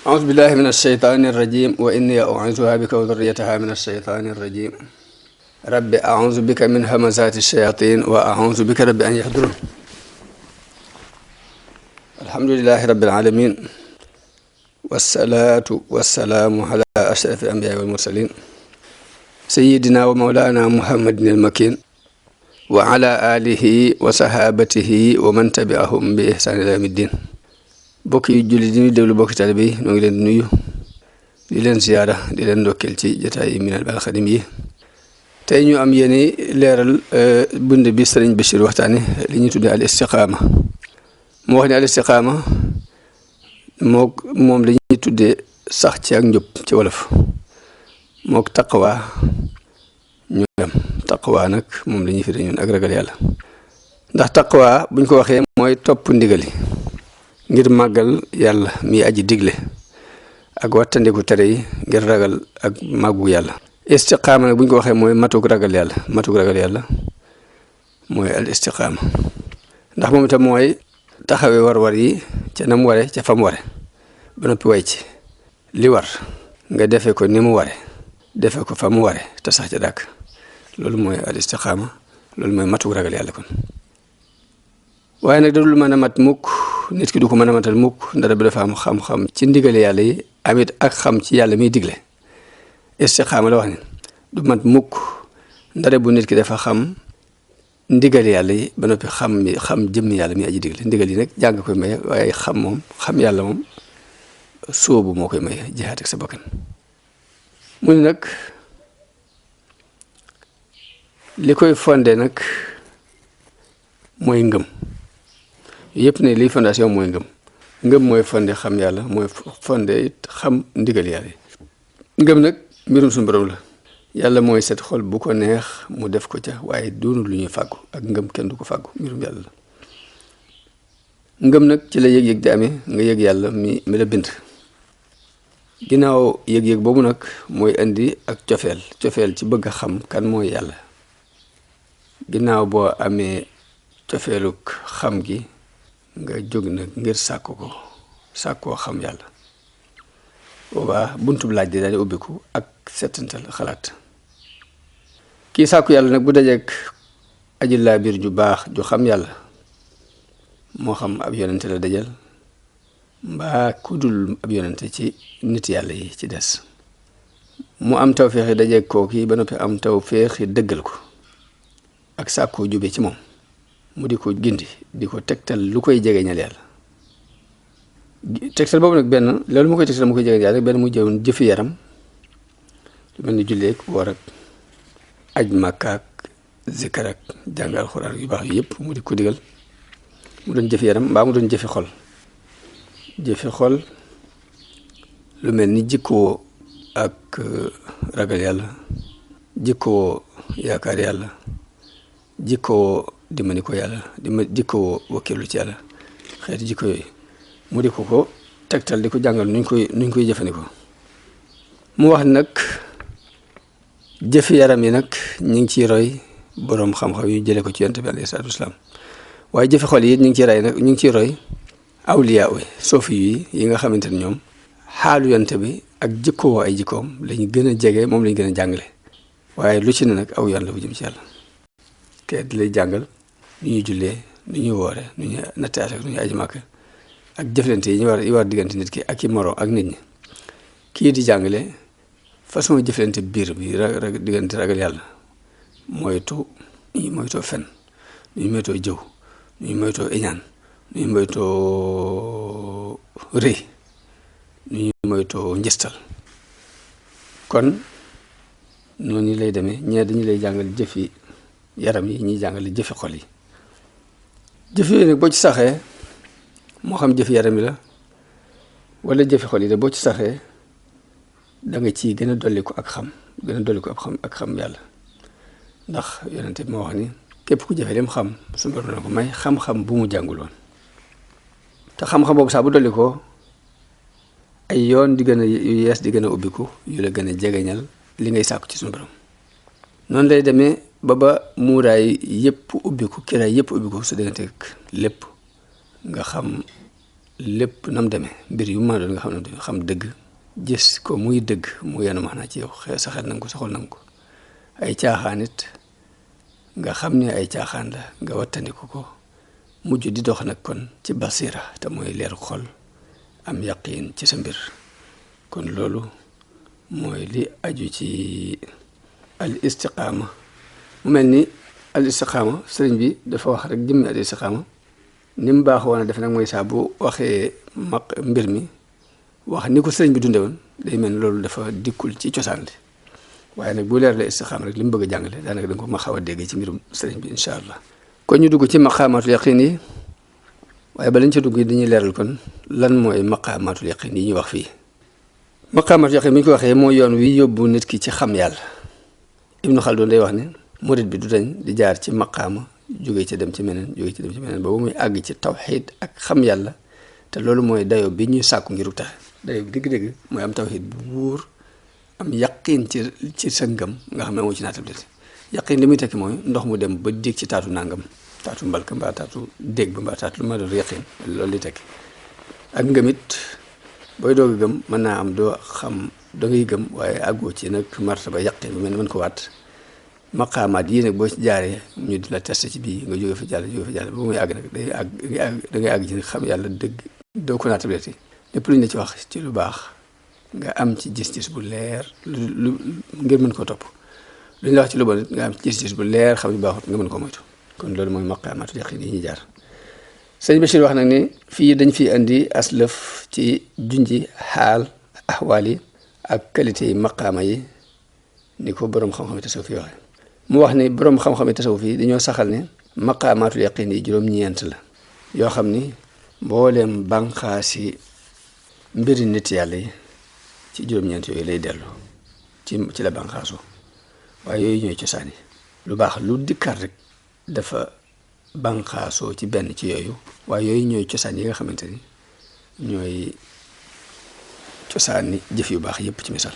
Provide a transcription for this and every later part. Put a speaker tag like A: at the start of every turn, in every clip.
A: أعوذ بالله من الشيطان الرجيم وإني أعوذها بك وذريتها من الشيطان الرجيم رب أعوذ بك من همزات الشياطين وأعوذ بك رب أن يحضرون الحمد لله رب العالمين والصلاة والسلام على أشرف الأنبياء والمرسلين سيدنا ومولانا محمد المكين وعلى آله وصحابته ومن تبعهم بإحسان إلى يوم الدين bokki julli di ñu déglu bokki taalibe yi ñoo ngi leen di nuyu di leen ziyaara di leen ndokkeel ci jotaay Minane Al Khadim yi tey ñu am yéeni leeral bind bi Sëriñ Bachir waxtaane li ñuy tuddee al istiqaama mu wax ne al istiqaama moom la ñuy tuddee sax ci ak njub ci wolof mook taqwa ñu am taqwa nag moom la ñuy firi ñun ak ragal yàlla ndax taqwa buñ ko waxee mooy topp ndigali ngir màggal yàlla mi aji digle ak wattandiku tere yi ngir ragal ak màggu yàlla istiqaama nag bu ñu ko waxee mooy matuk ragal yàlla mooy al istiqaama ndax moom itam mooy taxawee war-war yi ca nam ware ca fam ware ba noppi way ci li war nga defe ko ni mu ware defe ko fa mu ware te sax ca dàkk loolu mooy al istiqaama loolu mooy matuk ragal yàlla kon waaye nag dadul mën a mat mukk nit ki du ko mën a matal mukk ndara bi dafa am xam-xam ci ndigale yàlla yi amit ak xam ci yàlla miy digle istiqaama la wax ne du mat mukk ndara bu nit ki dafa xam ndigale yàlla yi ba noppi xam jëmmi yàlla mi aji digle ndigal yi nag jàng koy maye waaye xam yàlla moom sóobu moo koy maye jihaat ak sa bakkan mu ne nag li koy fondé nag mooy ngëm yëpp ne lii fondation mooy ngëm mooy fondé xam yàlla mooy fondé it xam ndigal yàlla yi ngëm nag mbirum suñu borom la yàlla mooy set xol bu ko neex mu def ko ca waaye doonul lu ñuy fàggu ak ngëm kenn du ko fàggu mbirum yàlla la ngëm nag ci la yëg-yëg di amee nga yëg yàlla mi la bind ginnaaw yëg-yëg boobu nag mooy indi ak cofeel ci bëgg a xam kan mooy yàlla ginnaaw boo amee cofeeluk xam gi nga jóg nag ngir sàkkoo xam yàlla boobaa buntub laaj di daal di ubbiku ak settantal xalaat kii sàkku yàlla nag bu dajeek aji laa biir ju baax ju xam yàlla moo xam ab yonente la dajal mbaa ku dul ab yonente ci nit yàlla yi ci des mu am tawféexi dajeek kooki ba noppi am tawféexi dëggal ko ak sàkkoo jube ci moom mu di ko gindi di ko tegtal lu koy jegeñal yàlla tegtal boobu nag benn loolu mu koy tegtal mu koy jegeñal yàlla benn mu jëwoon jëfi yaram lu mel ni julleek woor ak aj Makka ak zikar ak jàng alxuraan yu baax yu yëpp mu di ko digal mu doon jëfi yaram mbaa mu doon jëfi xol lu mel ni jikkoo ak ragal yàlla jikkoo yaakaar yàlla jikkoo dimbali ko yàlla jikkoo wakkilu ci yàlla xeeti jikko yooyu mu di ko tegtal di ko jàngal nuñ koy jëfandikoo mu wax nag jëfi yaram yi nag ñu ngi ciy roy boroom xam-xam yu jële ko ci yonent bi alayhi salaatu wasalaam waaye jëfi xol yi ñu ngi ciy roy awliya yi sofi yi nga xamante ne ñoom xaalu yonent bi ak jikkoo ay jikkoom lañu gën a jege moom lañu gën a jàngale waaye lu ci ne nag aw yoon la bu jëm ci yàlla te di lay jàngal nu ñuy jullee nu ñuy woore nu ñuy nattaate nu ñuy aji màkk ak jëflante yi war diggante nit ki ak i moroom ak nit ñi kii di jàngale façon jëflante biir bi diggante ragal yàlla moytoo fen nu ñu moytoo jëw nu ñu moytoo iñaan nu ñu moytoo rëy nu ñu moytoo njëstal kon noonu lay demee ñee dañu lay jàngal jëfi yaram yi ñuy jàngale jëfi xol yi jëf yooyu nag boo ci saxee moo xam jëfi yaram yi la wala jëfi xol yi de boo ci saxee da nga ciy gën a dolli ko ak xam yàlla ndax yonente bi moo wax ni képp ku jëfe lim xam su borom na ko may xam-xam bu mu jàngul woon te xam-xam boobu saa bu dolli ko ay yoon di gën a yu yees di gën a ubbiku yu la gën a jegeñal li ngay sàkku ci suñu borom noonu lay demee ba muuraay yëpp ubbiku kiraay yëpp ubbiku su diggante ak lépp nga xam lépp nam demee mbir yu ma doon nga xam nam demee xam dëgg gis ko muy dëgg mu yenu max naa ci yow sa xel nangu ko sa xol nangu ko ay caaxaan it nga xam ne ay caaxaan la nga wattandiku ko mujj di dox nag kon ci basira te mooy leeru xol am yaqiin ci sa mbir kon loolu mooy li aju ci al istiqaama mu mel ni al istiqaama sëriñ bi dafa wax rek jëmmi al istiqaama ni mu baax woon a def nag mooy saa bu waxee mbir mi wax ni ko sëriñ bi dunde woon day mel ni loolu dafa dikkul ci cosaan li waaye nag bu leer la istiqaama rek li mu bëgg a jàngale daanaka da nga ko ma xaw a dégg ci mbirum sëriñ bi incha allah kon ñu dugg ci maqaamaatul yaqin yi waaye ba lañ ci dugg dañuy leeral kon lan mooy maqaamaatul yaqin yi ñuy wax fii maqaamaatul yaqin bi ñu ko waxee mooy yoon wi yóbbu nit ki ci xam yàlla Ibnu Xaldun day wax ne murid bi du dañ di jaar ci maqaama jóge ci dem ci meneen jóge ci dem ci meneen boobu muy àgg ci tawxiid ak xam yàlla te loolu mooy dayo bi ñuy sàkku ngiru tax dayo bi dëgg-dëgg mooy am tawxiid bu wóor am yaqin ci sa ngëm nga xam ne amoo ci naatam dét yaqin li muy tekki mooy ndox mu dem ba dégg ci taatu nangam taatu mbalka mbaa taatu dégg ba mbaa taatu lu ma doon yaqin loolu li tekki ak ngëmit booy doog a gëm mën naa am doo xam da ngay gëm waaye àggoo ci nag martaba yaqin bu mel ne mën ko waat maqaamaat yii nag boo ci jaaree ñu di la testé ci bii nga jóge fa jàll ba muy àgg nag da ngay àgg ci nag xam yàlla dëgg doo ko naatableti lépp lu ñu la ci wax ci lu baax nga am ci gis-gis bu leer lu ngir mën koo topp lu ñu la wax ci lu bon nga am ci gis-gis bu leer xam ni baaxut nga mën koo moytu kon loolu mooy maqaamaatul yaqin yi ñuy jaar sëñ Bachir wax nag ni fii dañ fi andi aslëf ci junji xaal ahwaal yi ak qualité yi maqaama yi ni ko boroom xam-xam yi tasawuf yi waxe mu wax ni boroom xam-xam yi tasawuf yi dañoo saxal ne maqaamaatul yaqin yi juróom-ñeent la yoo xam ni mbooleem bànqaasi mbiri nit yàlla yi ci juróom-ñeent yooyu lay dellu ci la bànqaasu waaye yooyu ñooy cosaan yi lu baax lu dikkaat rek dafa bànqaasoo ci benn ci yooyu waaye yooyu ñooy cosaan yi nga xamante ni ñooy cosaani jëf yu baax yépp ci misaal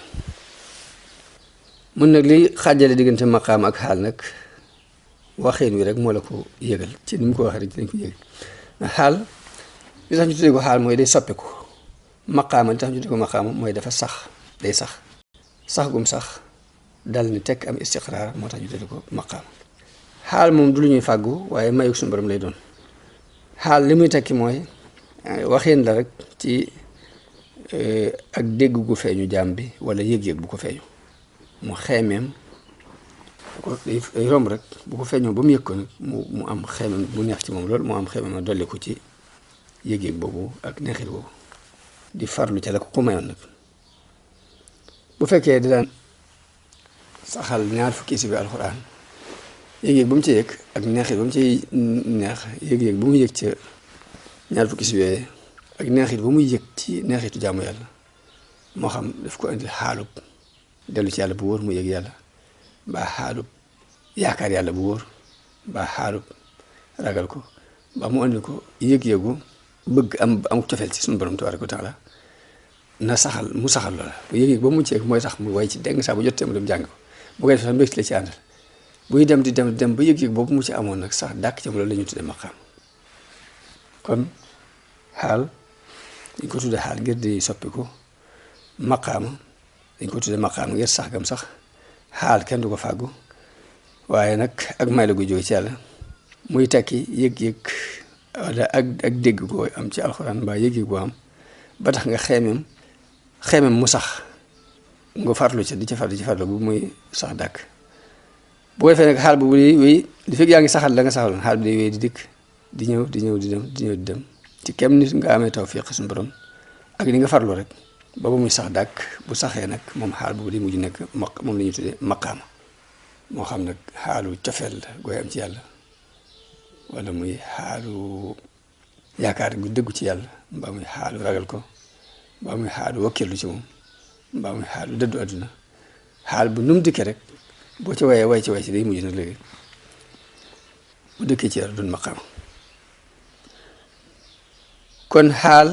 A: mun nag li xaajale diggante maqaam ak xaal nag waxeen wi rek moo la ko yëgal ci ni mu ko waxee rek ci lañ ko yëgal ndax xaal li tax ñu tuddee ko xaal mooy day soppiku maqaama li tax ñu tuddee ko maqaama mooy dafa sax day sax gum sax dal ni tekk am istiqraar moo tax ñu tuddee ko maqaama xaal moom du lu ñuy fàggu waaye mayu suñu borom lay doon xaal li muy tekki mooy waxeen la rek ci ak dégg gu feeñu jaam bi wala yëg-yëg bu ko feeñu mu xeemeem ko day romb rek bu ko feeñoo ba mu yëg ko nag mu am xeemeem bu neex ci moom loolu mu am xeemeem a dolli ko ci yëg-yëg boobu ak neexit boobu di farlu ca la ko mayoon nag bu fekkee di daan saxal ñaar fukki si bi alxuraan yëg-yëg ba mu ci yëg ak neexit ba mu ci neex yëg-yëg ba mu yëg ca ñaar fukki si yooyee ak neexit ba muy yëg ci neexitu jaamu yàlla moo xam daf ko indi xaalub dellu ci yàlla bu wóor mu yëg yàlla mbaa xaalub yaakaar yàlla bu wóor mbaa xaalub ragal ko mbaa mu indi ko yëg-yëgu bëgg am cofeel ci suñu borom tabaaraka wa taala na saxal mu saxal loola bu yëg-yëg ba mu ci yëg mooy tax mu way ci dégg saa bu jotee mu dem jàng ko bu koy def sax mbégte la ci àndal buy dem di dem ba yëg-yëg boobu mu ci amoon nag sax dàkk ci loolu la ñu tuddee maqaam kon xaal dañ ko tuddee xaal ngir di soppiku maqaama dañ ko tuddee maqaama ngir sax gam sax xaal kenn du ko fàggu waaye nag ak may la gu jóge ci yàlla muy tekki yëg-yëg wala ak dégg goo am ci alxuraan mbaa yëg-yëg boo am ba tax nga xeemem mu sax nga farlu ci di ci farlu bu muy sax dàkk bu ko defee nag xaal bu wéy li fekk yaa ngi saxal la nga saxaloon xaal bi day wéy di dikk di ñëw di dem ci kem nit nga amee tawfiq suñu borom ak ni nga farlu rek ba muy sax dàkk bu saxee nag moom xaal boobu di mujj nekk moom la ñuy tuddee maqaama moo xam nag xaalu cofeel la gooy am ci yàlla wala muy xaalu yaakaar gu dëggu ci yàlla mbaa muy xaalu ragal ko mbaa muy xaalu wakkirlu ci moom mbaa muy xaalu dëddu àdduna xaal bu num dikkee rek boo ci wayee way ci day mujj nag léegi bu dëkkee ci yàlla doon maqaama kon xaal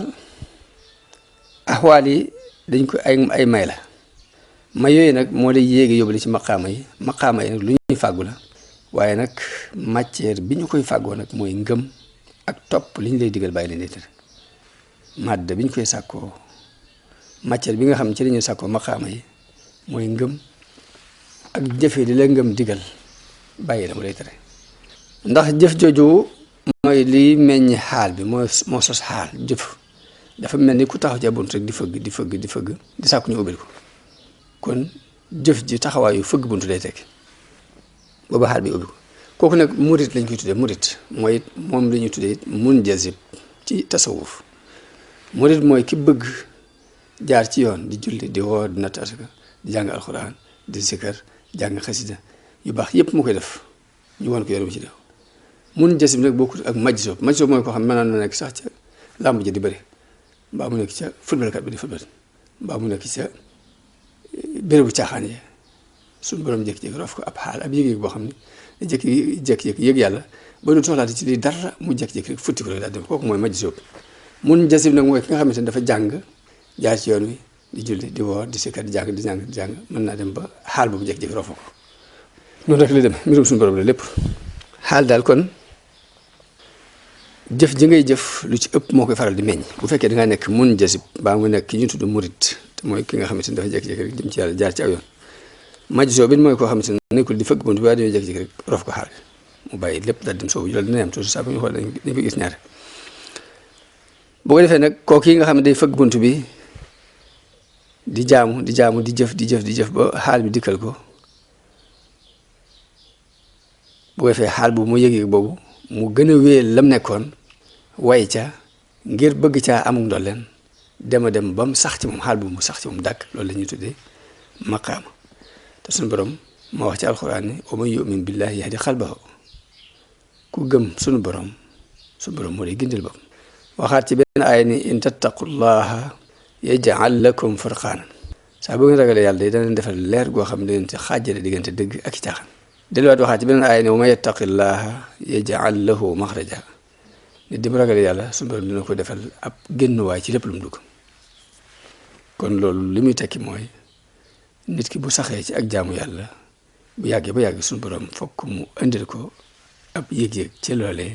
A: axwaal yi dañ ko ay may la may yooyu nag moo lay yéegi yóbbale ci maqaama yi nag lu ñuy fàggu la waaye nag matière bi ñu koy fàggoo nag mooy ngëm ak topp li ñu lay digal bàyyi leen di tere madda bi ñu koy sàkkoo matière bi nga xam ne ci la ñuy sàkkoo maqaama yi mooy ngëm ak jëfe li la ngëm digal bàyyi la mu lay tere ndax jëf jooju mooy liy meññ xaal bi moo sos xaal jëf dafa mel ni ku taxaw ci bunt rek di fëgg di sàkku ñu ubbil ko kon jëf ji taxawaayu fëgg bunt day tekki booba xaal bi ubbi ko kooku nag murit lañ koy tuddee murit mooy moom la ñuy tuddee munjazib ci tasawuf murit mooy ki bëgg jaar ci yoon di julli di woor di natt asaka di jàng alxuraan di zikar jàng xasida yu baax yépp mu koy def ñu won ko yoon ci def munjazib nag bokkut ak majzub mooy koo xam mënoon na nekk sax ca làmb ja di bëri mbaa mu nekk ca footballkat bi di football mbaa mu nekk ca bérébu caaxaan yi suñu borom jékki-jékki rof ko ab xaal ab yëg-yëg boo xam ne jékki-jékki yëg yàlla ba du soxlaati ci lii dara mu jékki-jékki rek futti ko rek daal dem kooku mooy majzub munjazib nag mooy ki nga xamante ne dafa jàng jaar ci yoon wi di julli di woor di sikkat di jàng mën naa dem ba xaal boobu jékki-jékki rof ko noonu rek la dem mbirum suñu borom la lépp xaal daal kon jëf ji ngay jëf lu ci ëpp moo koy faral di meññ bu fekkee da ngaa nekk munjazib baa mu nekk ki ñu tudd murit te mooy ki nga xamante ne dafa jékki-jékki rek jëm ci yàlla jaar ci aw yoon majzub bi mooy koo xamante ne nekkul di fëgg bunt bi waaye dañoo jékki-jékki rek rof ko xaal mu bàyyi lépp daal dem soobu loolu dina am toujours saa bu ñu xool dañ ko gis ñaare boo ko defee nag kooku yi nga xam ne day fëgg bunt bi di jaamu di jëf ba xaal bi dikkal ko bu ko defee xaal boobu mu yëg-yëg boobu mu gën a wéyal lam nekkoon way ca ngir bëgg caa amul ndolleen dem ba mu sax ci moom xaal boobu mu sax ci moom dàkk loolu la ñuy tuddee maqaama te suñu borom moo wax ci alxuraan ni wa man yu'min billahi yahdi qalbahu ku gëm suñu borom moo lay gindil bopp waxaat ci benn aaya ni in tattaqullaha yaj'al lakum furqaanan saa bu ngeen ragalee yàlla day dana leen defal leer goo xam ne da leen ci xaajale diggante dëgg ak i caaxaan delluwaat waxaat ci beneen aaya ne wa man yattaqillaha yaj'al lahu maxraja nit di mu ragalee yàlla suñu borom dina ko defal ab génnuwaay ci lépp lu mu dugg kon loolu li muy tekki mooy nit ki bu saxee ci ak jaamu yàlla bu yàggee ba yàgg suñu borom fokk mu indil ko ab yëg-yëg ci loolee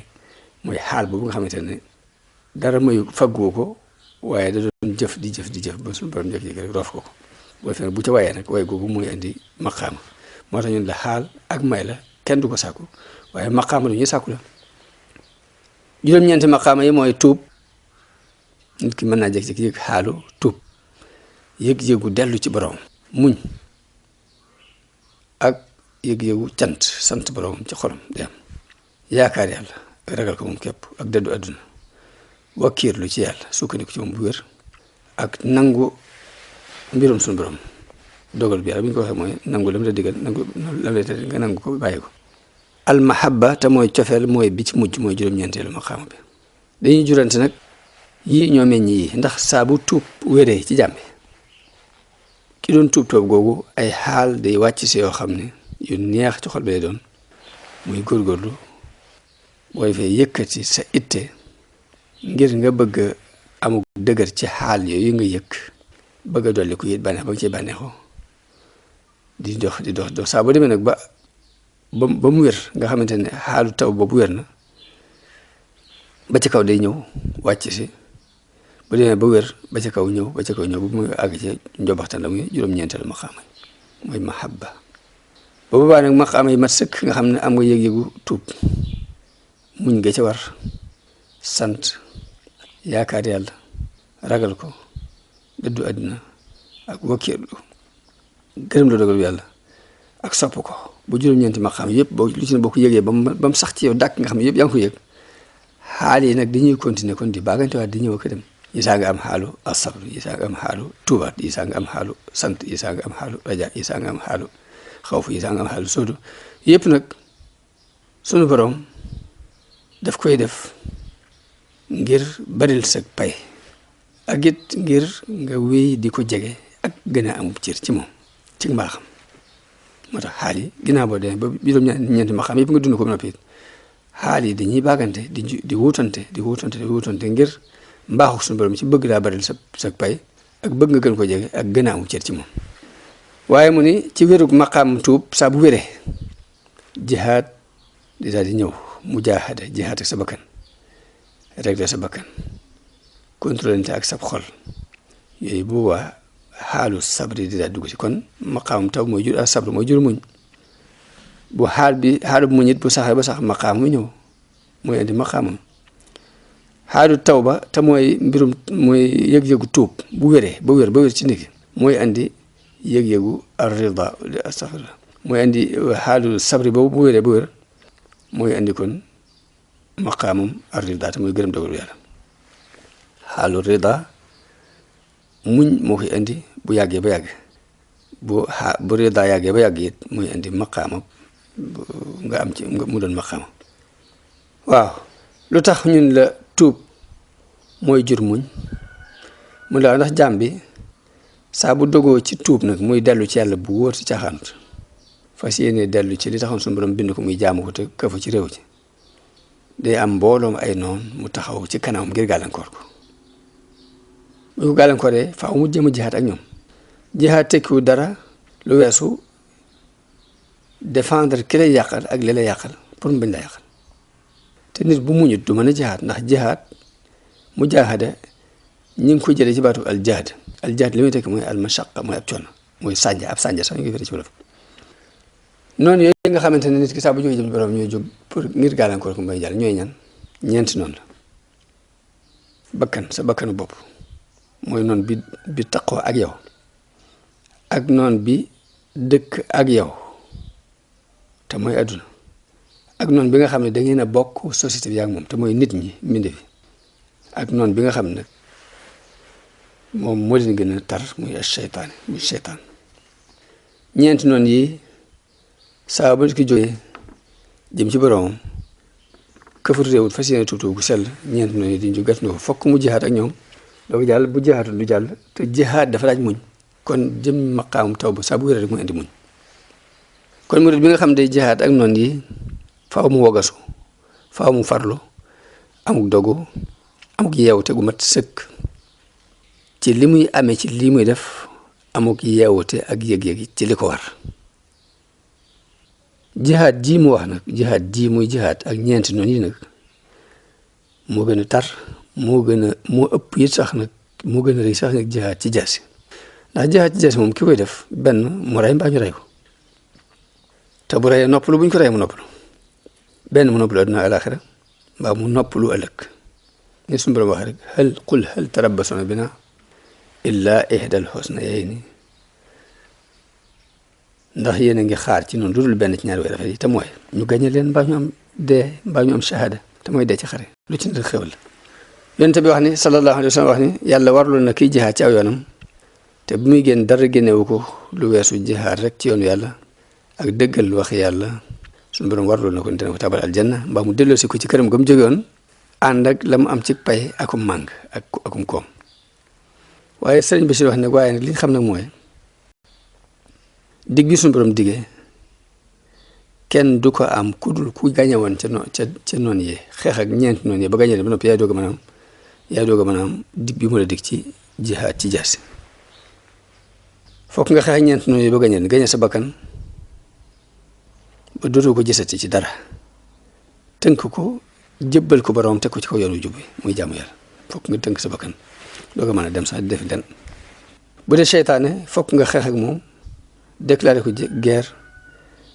A: mooy xaal boobu nga xamante ne dara mayu faggoo ko waaye da doon jëf di jëf ba suñu borom jékki-jékki rek roof ko boo fekk bu ca wayee nag waaye googu muy indi maqaama moo tax ñun la xaal ak may la kenn du ko sàkku waaye maqaama lu ñuy sàkku la juróom-ñeenti maqaama yi mooy tuub nit ki mën naa jékki-jékki yëg xaalu tuub yëg-yëgu dellu ci borom muñ ak yëg-yëgu cant sant borom ci xolam di am yaakaar yàlla ragal ko moom képp ak dëddu àdduna wakkiirlu ci yàlla sukkandiku ci moom bu wér ak nangu mbirum suñu borom dogal bi yàlla bi ñu ko waxee mooy nangu lam la digal nangu lam la tere nga nangu ko bàyyi ko almahabba te mooy cofeel mooy bi ci mujj mooy juróom-ñeenteelu maqaama bi dañuy jurante nag yii ñoo meññ yii ndax saa bu tuub wéree ci jàmbi ki doon tuub googu ay xaal day wàcc si yoo xam ne yu neex ci xol bi lay doon muy góorgóorlu booy fee yëkkati sa itte ngir nga bëgg amul dëgër ci xaal yooyu nga yëkk bëgg a dolli ko it bànneex ba nga ciy bànneexoo di dox saa boo demee nag ba mu wér nga xamante ne xaalu taw boobu wér na ba ci kaw day ñëw wàcc si bu demee ba wér ba ci kaw ñëw ba mu àgg ci njobaxtan la muy juróom-ñeenteelu maqaama mooy mahabba ba boobaa nag maqaama yi mat sëkk nga xam ne am nga yëg-yëgu tuub muñ nga ca war sant yaakaar yàlla ragal ko dëddu àdduna ak wakkiirlu gërëm la dogal yàlla ak sopp ko bu juróom-ñeenti maqaam yëpp boo lu ci ne boo ko yëgee ba mu sax ci yow dàkk nga xam ne yëpp yaa ngi ko yëg xaal yi nag dañuy continuer kon di baagante waat di ñëw ak dem yi saa nga am xaalu asabr yi saa nga am xaalu tuubaat yi saa nga am xaalu sant yi saa nga am xaalu raja yi saa nga am xaalu xawf yi saa nga am xaalu soodu yëpp nag sunu borom daf koy def ngir baril sa pay ak it ngir nga wéy di ko jege ak gën a am cër ci moom ci mbaaxam moo tax xaal yi ginnaaw boo demee ba juróom-ñeenti maqaam yëpp nga dund ko ba noppi xaal yi dañuy baagante di wutante ngir mbaaxu suñu borom ci bëgg daa baril sa pay ak bëgg nga gën ko jege ak gën a am cër ci moom. waaye mu ni ci wérug maqaam tuub saa bu wéree jihaad di daal di ñëw mujaahada jihaad ak sa bakkan régler sa bakkan contrôlante ak sab xol yooyu bu boobaa xaalu sabri di daal dugg ci kon maqaamam taw mooy jur ak sabri mooy jur muñ bu xaalu muñ it bu saxee ba sax maqaam mu ñëw mooy indi maqaamam xaalu taw ba te mooy mbirum mooy yëg-yëgu tuub bu wéree ba wér ci nit mooy andi yëg-yëgu ar-rida astaghfirullah mooy andi xaalu sabri boobu bu wéree ba wér mooy andi kon maqaamam ar-rida te mooy gërëm dogalu yàlla xaalu rida muñ moo koy indi bu yàggee ba yàgg bu rida yàggee ba yàgg it mooy indi maqaamam nga am ci mu doon maqaamam. waaw lu tax ñun la tuub mooy jur muñ mu la ndax jaam bi saa bu dogoo ci tuub nag muy dellu ci yàlla bu wóor ci caaxaanut fas yéene dellu ci li taxoon suñu borom bind ko muy jaamu ko te këfu ci réew ci day am mbooloom ay noon mu taxaw ci kanamam ngir gàllankoor ko bu ko gàllankooree faaw mu jëm a jihaat ak ñoom jihaat tekkiwu dara lu weesu défendre ki lay yàqal ak li lay yàqal pour mu bañ la yàqal te nit bu muñut du mën a jihaat ndax jihaat mujaahada ñi ngi ko jëlee ci baatu aljaad li muy tekki mooy almashaqa mooy ab coono mooy sànja ab sànja sax ñu ngi firi ci wolof noonu yooyu nga xamante ne nit ki saa bu jógee jëm ci borom ñooy jóg pour ngir gàllankoor ko mbay jàll ñooy ñan ñeenti noonu la bakkan sa bakkanu bopp mooy noonu bi taqoo ak yow ak noonu bi dëkk ak yow te mooy adduna ak noonu bi nga xam ne da ngeen a bokk société bi yaa ngi moom te mooy nit ñi mbinde fi ak noonu bi nga xam ne moom moo leen gën a tar muy seytaane muy seytaan ñeenti noonu yi saa ba ki jógee jëm ci boroomam këfut réewut fas yéene tuutu gu sell ñeenti noonu yi di ñu gàtt ko fokk mu jihaat ak ñoom doo ko jàll bu jihaatul du jàll te jihaat dafa laaj muñ kon jëm maqaamum taw ba saa bu wéree rek mu indi muñ kon murid bi nga xam day jihaat ak noonu yi faaw mu wogasu faaw mu farlu amuk dogu amuk yeewte gu mat sëkk ci li muy amee ci lii muy def amuk yeewte ak yëg-yëg ci li ko war jihaat ji mu wax nag jihaat ji muy jihaat ak ñeenti noonu yi nag moo gën a tar moo ëpp it sax nag moo gën a rëy sax nag jihaat ci jaasi ndax jihaat ci jaasi moom ki koy def benn mu rey mbaa ñu rey ko te bu reyee noppalu bu ñu ko reyee mu noppalu benn mu noppalu adduna alaxira mbaa mu noppalu ëllëg ni suñu borom waxee rek qul hal tarabbasuna bina illa ihdal husnayayni ndax yéen a ngi xaar ci noonu lu dul benn ci ñaari way rafet yi te mooy ñu gañe leen mbaa ñu am dee mbaa ñu am shahada te mooy dee ci xare lu ci nit xewal la yonent bi wax ni sallallahu alayhi wa sallam wax ni yàlla warlu na kiy jihaad ci aw yoonam te bu muy génn dara génnewu ko lu weesu jihaad rek ci yoonu yàlla ak dëggal wax yàlla suñu borom warlu na ko dina ko tabal aljanna mbaa mu delloosi ko ci këram ga mu jóge woon ànd ak la mu am ci pay akum màng akum koom waaye sëriñ bi si wax ne waaye nag li nga xam nag mooy dig bi suñu borom diggee kenn du ko am ku dul ku gañe woon ca noonu yi xeex ak ñeenti noonu yi ba gañe leen ba noppi yaay doog a mën a am dig bi mu la dig ci jihaad ci jaasi fokk nga xeex ak ñeenti noonu yi ba gañe leen gañe sa bakkan ba dootoo ko gisati ci dara tënk ko jëbbal ko borom teg ko ci kaw yoonu jub bi muy jaamu yàlla fokk nga tënk sa bakkan doog a mën a dem sax def den bu dee seytaane fokk nga xeex ak moom déclaré ko guerre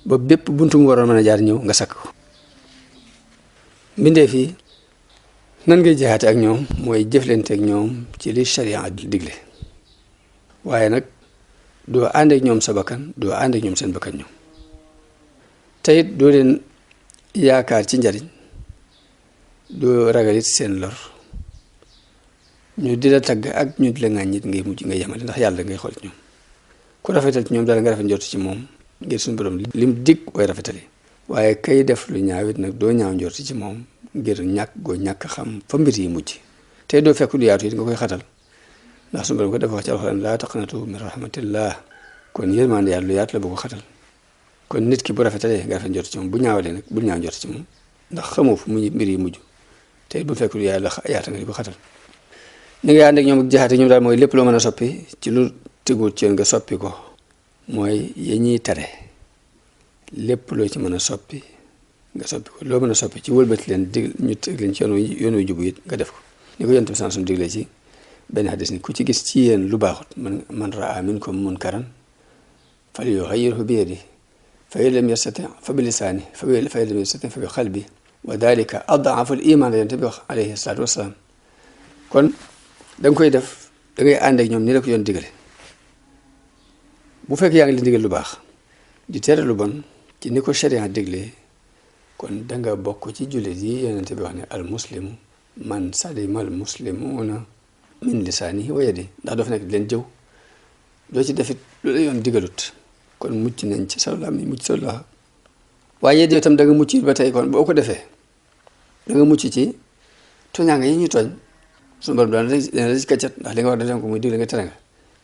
A: ba bépp buntu mu waroon mën a jaar ñëw nga sakk ko mbindee fii nan ngay jihaate ak ñoom mooy jëflante ak ñoom ci li sharia digle waaye nag doo ànd ak ñoom sa bakkan doo ànd ak ñoom seen bakkan ñoom te it doo leen yaakaar ci njariñ doo ragal it seen lor ñu di la tagg ak ñu di la ŋàññi it ngay mujj ngay yemale ndax yàlla ngay xool ci ñoom ku rafetal ci ñoom daal nga rafet njort ci moom ngir suñu borom lim dig way rafetali waaye kay def lu ñaawit nag doo ñaaw njort ci moom ngir ñàkk xam fa mbir yi mujj te doo fekk lu yaatu it nga koy xatal ndax suñu borom ko dafa wax ci alxuraan laa taqnatu min rahmatillah kon yërmande yàlla lu yaatu la bu ko xatal kon nit ki bu rafetalee nga rafet njort ci moom bu ñaawalee nag bul ñaaw njort ci moom ndax xamoo fu mbir yi mujj te bu fekk lu yàlla yaata nga di ko xatal ni nga ànd ak ñoom ak jaxate ñoom daal mooy lépp loo mën a soppi ci lu tegul ci yoon nga soppi ko mooy ya ñuy tere lépp loo ci mën a soppi nga soppi ko loo mën a soppi ci wëlbati leen dig ñu teg leen ci yoon wu jubu it nga def ko ni ko yonent bi sallallahu alayhi wasallam diglee ci benn hadis ni ku ci gis ci yéen lu baaxut man raa minkum munkaran falyughayyirhu bi yadihi fa in lam yastati' fa bi lisaanihi fa in lam yastati' fa bi qalbihi wa dhalika ad'afu al-iman la yonent bi wax alayhi salaatu wasalaam kon da nga koy def da ngay ànd ak ñoom ni la ko yoon digale bu fekk yaa ngi leen digal lu baax di tere lu bon ci ni ko sharia diglee kon da nga bokk ci jullit yi yonent bi wax ne al muslimu man salima al muslimuna min lisaanihi wa yadihi ndax doo fa nekk di leen jëw doo ci defit lu la yoon digalut kon mucc nañ ci sa làmmiñ mucc sa loxo waaye yow itam da nga mucc ba tey kon boo ko defee da nga mucc ci tooñaanga yi ñuy tooñ suñu borom dana la ci kaccat ndax li nga war da ko muy digle nga tere nga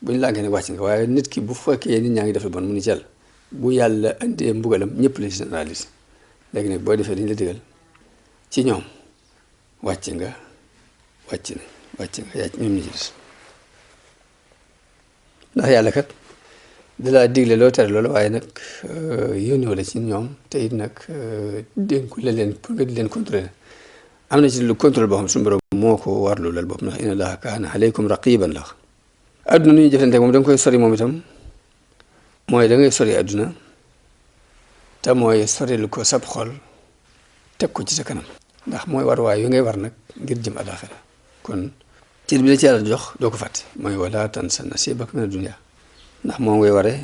A: bu ñu lànkee nag wàcc nga waaye nit ki bu fekkee nit ñaa ngi def lu bon mu ni ci yàlla bu yàlla andee mbugalam ñëpp la généralise léegi nag boo defee dañu la digal ci ñoom wàcc nga yaa ñoom ñi ci des ndax yàlla kat di laa digle loo tere loolu waaye nag yónniwu la ci ñoom te it nag dénku la leen pour nga di leen contrôler am na ci lu contrôle boo xam suñu borom moo ko warlu lal bopp ndax inna allaha kaana aleykum raqiban la adduna nu ñuy jëflante moom da nga koy sori moom itam mooy da ngay sori adduna te mooy sori lu ko sab xol teg ko ci sa kanam ndax mooy war waay yu ngay war nag ngir jëm alaxira kon cër bi la ci yàlla jox doo ko fàtte mooy wala tansa nasiibaka mina dunya ndax moom ngay waree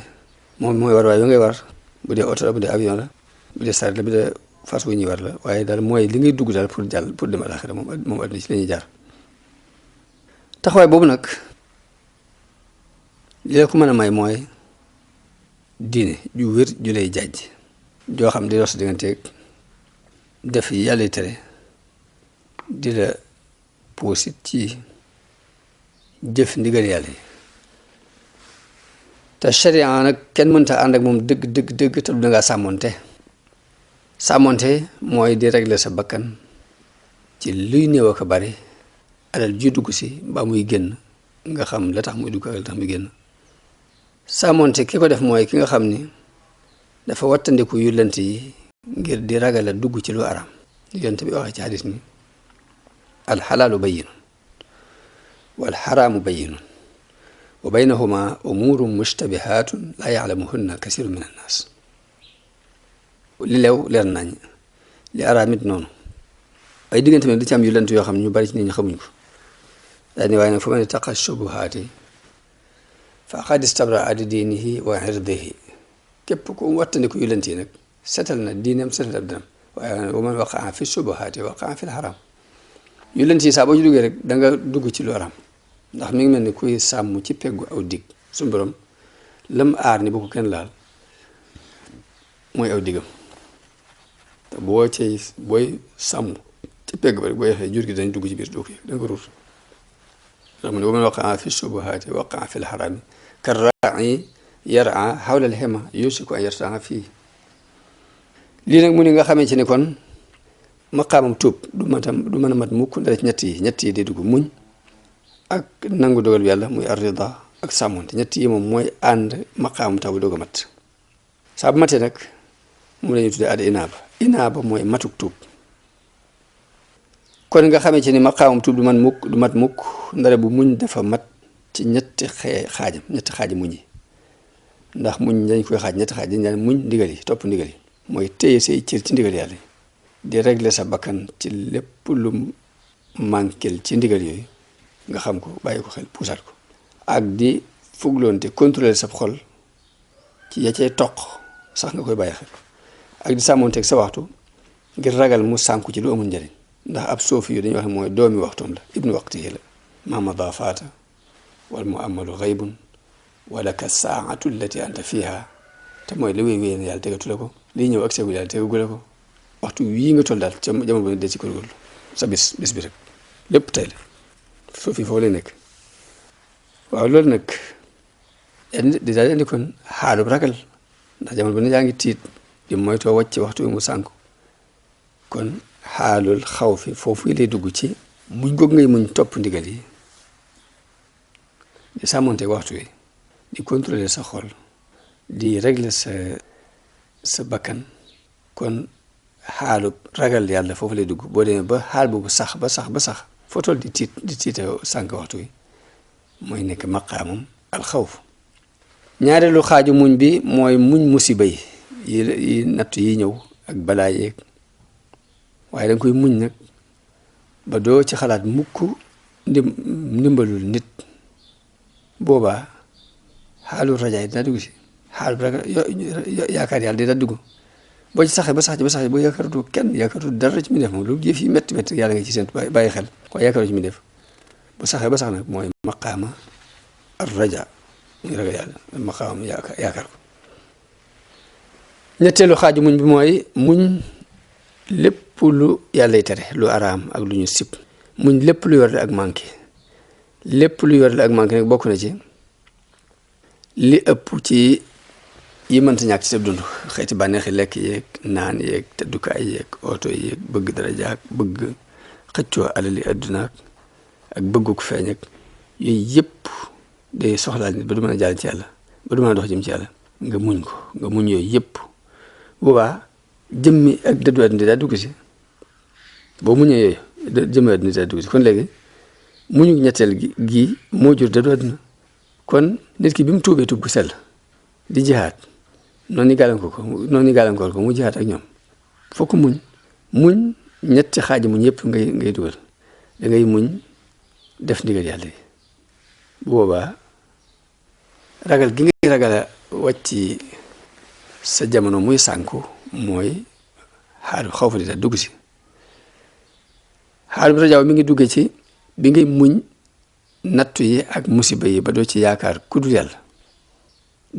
A: moom mooy war waay yu ngay war bu dee oto la bu dee avion la bu dee saret la bu dee fas wu ñuy war la waaye daal mooy li ngay dugg daal pour jàll pour dem alaxira moom adduna ci la ñuy jaar taxawaay boobu nag li la ko mën a may mooy diine ju wér ju lay jàjj joo xam di dox digganteeg def yàlla tere di la puusit ci jëf ndigal yàlla yi te sharia nag kenn mënta ànd ak moom dëgg te du dangaa sàmmonte mooy di régler sa bakkan ci luy néew ak a bari alal ju dugg si mbaa muy génn nga xam la tax muy dugg ak la tax muy génn sàmmonte ki ko def mooy ki nga xam ni dafa wattandiku yu lënt yi ngir di ragal a dugg ci lu araam yonent bi waxee ci hadis ni alxalaalu bayyinun wal xaraamu bayyinun wa baynahuma umuurun mushtabihaatun laa ya'lamuhunna kasiirun min annaas li leew leer nañ li araam it noonu ay diggante mi di ci am yu lënt yoo xam ne ñu bari ci nit ñi xamuñ ko daal ni waaye nag fa man ittaqa shubuhaati faqad istabraa li diinihi wa irdihi képp ku wattandiku yu lënt yi nag setal na diineem setal ab dinam waaye wa man waqaa fi shubuhaati waqaa fi l-haraam yu lënt yi saa boo ci duggee rek da nga dugg ci lu araam ndax mi ngi mel ni kuy sàmm ci peggu aw dig suñu borom lam aar ni bu ko kenn laal mooy aw digam te booy sàmm ci pegg ba rek boo yexee jur gi dañ dugg ci biir doo ko yëg da nga ko ruut ndax mu ne wa man waqaa fi shubuhaati waqaa fi l-haraami karraa'i yar'a hawla al-hima yusiku an yarta'a fii lii nag mu ni nga xamee ci ni kon maqaamam tuub du mën a mat mukk ndara ci ñett yi day dugg muñ ak nangu dogal bi yàlla muy arrida ak sàmmonte ñett yi moom mooy ànd maqaamam taw bu doog a mat saa bu matee nag moom la ñuy tuddee ad inaaba mooy matuk tuub kon nga xamee ci ni maqaamam tuub du mat mukk ndara bu muñ dafa mat ci ñetti xaaji muñ yi ndax muñ dañ koy xaaj ñetti xaaj dañ daan muñ ndigal yi topp ndigal yi mooy téye say cër ci ndigal yàlla di régler sa bakkan ci lépp lu manquel ci ndigal yooyu nga xam ko bàyyi ko xel puusaat ko ak di fugloonte contrôler sa xol ci ya cay toq sax nga koy bàyyi xel ak di sàmmoonteeg sa waxtu ngir ragal mu sànku ci lu amul njëriñ ndax ab soofi yu dañuy wax ne mooy doomi waxtoom la ibnu waqtihi la mamada faata wal mu amalu xaybun wala ka saatu allati anta fiha te mooy la wéy wéy na yàlla tegatu la ko lii ñëw ak seegu yàlla tegagu la ko waxtu wii nga toll daal ca jamono bu ne dee ci góorgóorlu sa bis bi rek lépp tey la soofi foofu lay nekk waaw loolu nag di daal indi kon xaalub ragal ndax jamono bu ne yaa ngi tiit di moytoo wàcc waxtu wi mu sànku kon xaalul xaw fi foofu lay dugg ci muñ goog ngay muñ topp ndigal yi di sàmmonteeg waxtu wi di contrôler sa xol di régler sa bakkan kon xaalu ragal yàlla foofu lay dugg boo demee ba xaal boobu sax ba sax foo toll di tiite sànq waxtu wi mooy nekk maqaamam alxawf. ñaareelu xaaju muñ bi mooy muñ musiba yi natt yi ñëw ak balaa yeeg waaye danga koy muñ nag ba doo ci xalaat mukk ndimbalul nit boobaa xaalu rajaay dina dugg si xaalu yaakaar yàlla dina dugg boo ci saxee ba sax boo yaakaaratu kenn yaakaaratu dara ci mi def moom lu jëf yi métti yàlla nga ci seen bàyyi xel ko yaakaaru ci mi def bu saxee ba sax nag mooy maqaama ar raja muy ragal yàlla maqaamam yaakaar ko. ñetteelu xaaju muñ bi mooy muñ lépp lu yàllay tere lu araam ak lu ñu sib muñ lépp lu yor ak manqué lépp lu yor ak manqué nag bokk na ci li ëpp ci yi mënta ñàkk ci sa dund xeeti bànneexi lekk yeeg naan yeeg tëddukaay yeeg oto yeeg bëgg daraja ak bëgg xëccoo alali adduna ak bëgguk feeñ ak yooyu yëpp day soxlaal nit ba du mën a jàll ci yàlla ba du mën a dox jëm ci yàlla nga muñ ko nga muñ yooyu yëpp boobaa jëmmi ak dëddu àdduna daa dugg si boo muñee yooyu jëmmi àdduna daa dugg si kon léegi muñu ñetteel gi moo jur dëddu àdduna kon nit ki bi mu tuubee tuub gu sell di jihaat noonu ñu gàllankoor ko mu jihaat ak ñoom fokk muñ ñetti xaaji muñ yëpp ngay dugal da ngay muñ def ndigal yàlla yi boobaa ragal gi ngay ragal a wàcc sa jamono muy sànku mooy xaalu xaw fa di dugg si xaalu bi rajaaw mi ngi duggee ci bi ngay muñ nattu yi ak musiba yi ba doo ci yaakaar ku dul yàlla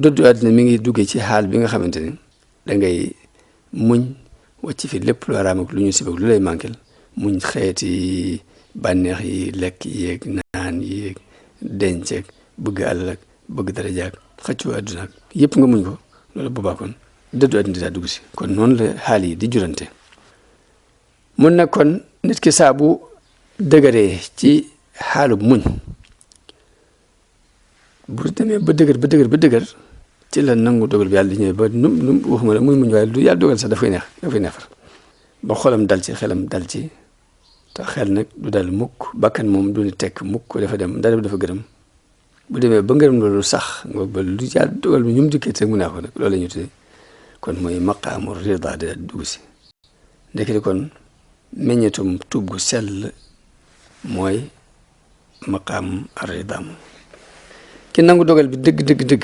A: doddu àddina mi ngi duggee ci xaal bi nga xamante ni dangay muñ wàcc fi lépp lu araam ak lu ñu sib ak lu lay manquel muñ xeeti bànneex yi lekk yeeg naan yeeg denc ak bëgg àll ak bëgg daraja ak xëccoo àdduna ak yëpp nga muñ ko loolu boobaa kon dëddu àddina daa dugg si kon noonu la xaal yi di jurante mun na kon nit ki saa bu dëgëree ci xaalub muñ bu demee ba dëgër ci la nangu dogal bi yàlla di ñëwee ba nu waxuma la muy muñ waaye lu yàlla dogal sax dafay neefar ba xolam dal ci xelam dal ci te xel nag du dal mukk bakkan moom du ni tekk mukk dafa dem dafa gërëm bu demee ba ngërëm loolu sax nga ba lu yàlla dogal bi ñu mu dikkee rek mu neex ko nag loolu la ñu tuddee kon mooy maqaamu rida da dugg si ndekete kon meññetum tuub gu sell mooy maqaam ar-rida ki nangu dogal bi dëgg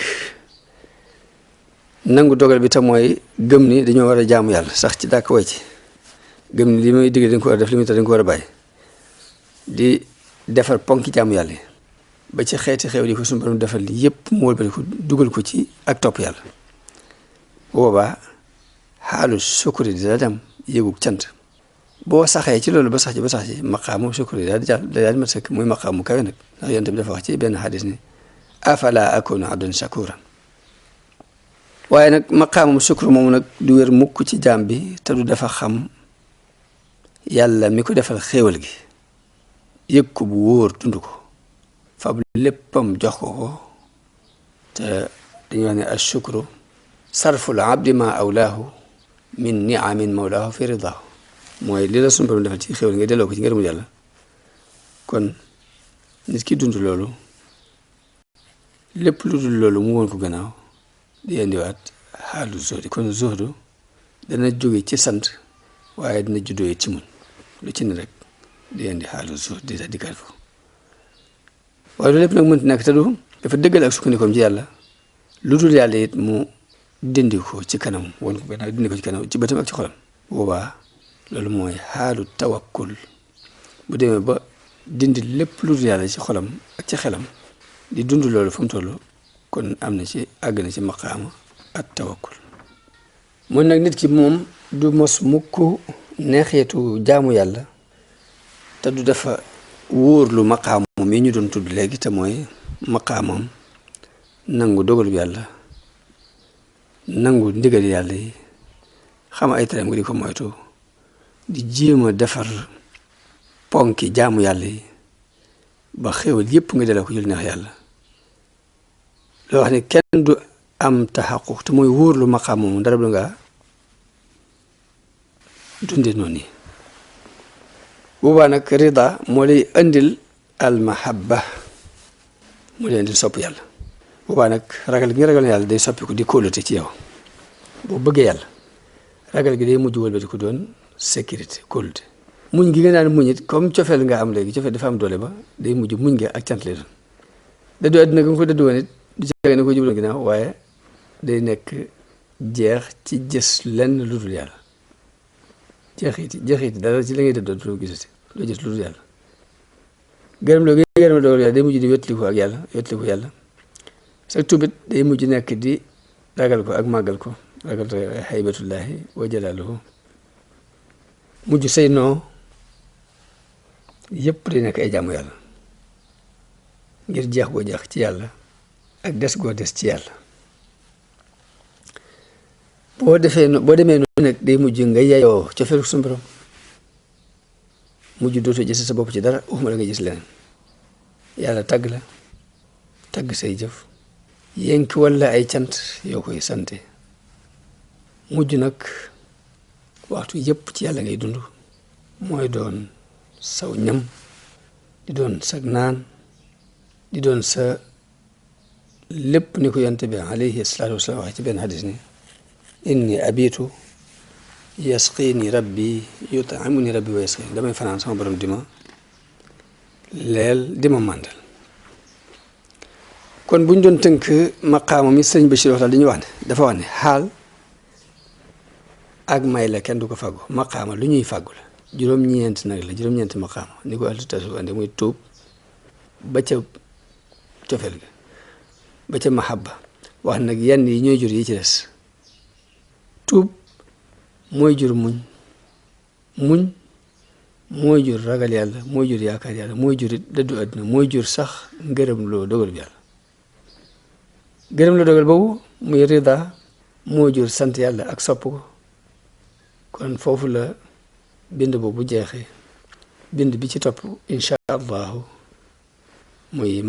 A: nangu dogal bi te mooy gëm ni dañoo war a jaamu yàlla sax ci dàkk way ci gëm ni li may digg dañ ko war a def li muy tax dañ ko war a bàyyi di defar ponki jaamu yàlla ba ci xeeti xew li ko suñu borom defal li yëpp mu wëlbati ko dugal ko ci ak topp yàlla boobaa xaalu sukuri di la dem yëgug cant boo saxee ci loolu ba sax ci maqaamu sukuri daal di mat sëkk muy maqaamu kawe nag ndax yonent bi dafa wax ci benn xadis ni afala akunu abdan shakuran waaye nag maqaamum sukkur moomu nag du wér mukk ci jaam bi te du dafa xam yàlla mi ko defal xéewal gi yëg ko bu wóor dund ko fab léppam jox ko te dañuy wax ne ashukru sarful abdi ma awlaahu min niamin mawlaahu fi ridaahu mooy li la sunu borom defal ci xéewal nga delloo ko ci ngërëmu yàlla kon nit ki dund loolu lépp lu dul loolu mu woon ko gannaaw di indiwaat xaalu zuhdi kon zuhdu dana jóge ci sant waaye dina juddoo ci muñ lu ci ne rek di indi xaalu zuhdi di dikkaat foofu waaye loolu lépp nag mënti nekk te du dafa dëggal ak sukkandikoom ci yàlla lu dul yàlla it mu dindi ko ci kanam woon ko gannaaw dindi ko ci kanam ci bëtam ak ci xolam boobaa loolu mooy xaalu tawakkul bu demee ba dindi lépp lu dul yàlla ci xolam ak ci xelam di dund loolu fu mu toll kon am na ci àgg na ci maqaama at tawakkul mun nag nit ki moom du mos mukk neexeetu jaamu yàlla te du dafa wóor lu maqaam moom yi ñu doon tudd léegi te mooy maqaamam nangu dogalu yàlla nangu ndigal yàlla yi xam ay tereem nga di ko moytu di jéem a defar ponki jaamu yàlla yi ba xéewal yépp nga delloo ko jël neex yàlla loo wax ne kenn du am taxaquq te mooy wóorlu maqaam moomu dara du nga dunde noonu yi boobaa nag rida moo lay indil al mahabba moo lay indil sopp yàlla boobaa nag ragal gi nga ragal yàlla day soppiku di kóolute ci yow boo bëggee yàlla ragal gi day mujj wëlbati ko doon sécurité kóolute muñ gi nga naan muñ it comme cofeel nga am léegi cofeel dafa am doole ba day mujj muñ nga ak cant lay doon dëddu àddina nga ko dëddu woon it du jege ne ko jubloon ginnaaw waaye day nekk jeex ci gis lenn lu dul yàlla jeexiti dara ci la ngay dëddoo doo gisati doo gis lu dul yàlla gërëm loo gërëm dogal yàlla day mujj di wettaliku ak yàlla wettaliku yàlla sa tubit day mujj nekk di ragal ko ak màggal ko ragal haybatullahi wa jalaaluhu mujj say noo yëpp day nekk ay jaamu yàlla ngir jeex goo jeex ci yàlla ak des goo des ci yàlla boo demee noonu nag day mujj nga yeyoo cofeelu suñu borom mujj dootoo gis sa bopp ci dara waxuma la nga gis leneen yàlla tagg la tagg say jëf yénki walla ay cant yoo koy sante mujj nag waxtu yëpp ci yàlla ngay dund mooy doon saw ñam di doon sag naan di doon sa lépp ni ko yonent bi alayhi salaatu wasalaam waxee ci benn hadis ni inni abitu yasqini rabbi yutamuni rabbi wa yasqini damay fanaan sama borom di ma leel di ma màndal kon buñ doon tënk maqaama mi sëñ Bachir waxtaan dañuy wax ne dafa wax ne xaal ak may la kenn du ko fàggu maqaama lu ñuy fàggu la juróom-ñeent nag la juróom-ñeent maqaama ni ko altu tasu ande muy tuub ba ca cofeel ga ba ca mahabba wax nag yenn yi ñooy jur yi ci des tuub mooy jur muñ mooy jur ragal yàlla mooy jur yaakaar yàlla mooy jur it dëddu àdduna mooy jur sax ngërëm loo dogal bi yàlla gërëm loo dogal boobu muy rida moo jur sant yàlla ak sopp ko kon foofu la bind boobu jeexee bind bi ci topp insha allahu muy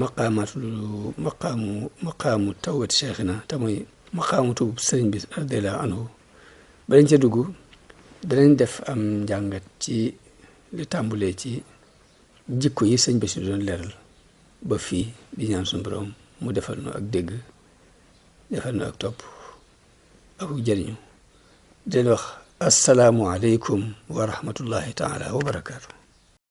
A: maqaamu tawbati cheikhina te muy maqaamu tuub sëriñ bi radiallahu anhu balañ ca dugg danañ def am njàngat ci li tàmbulee ci jikko yi sëñ bi si doon leeral ba fii di ñaan suñu borom mu defal nu ak dégg defal nu ak topp ak jëriñu di leen wax assalaamu aleykum wa rahmatullahi taala wa barakaatu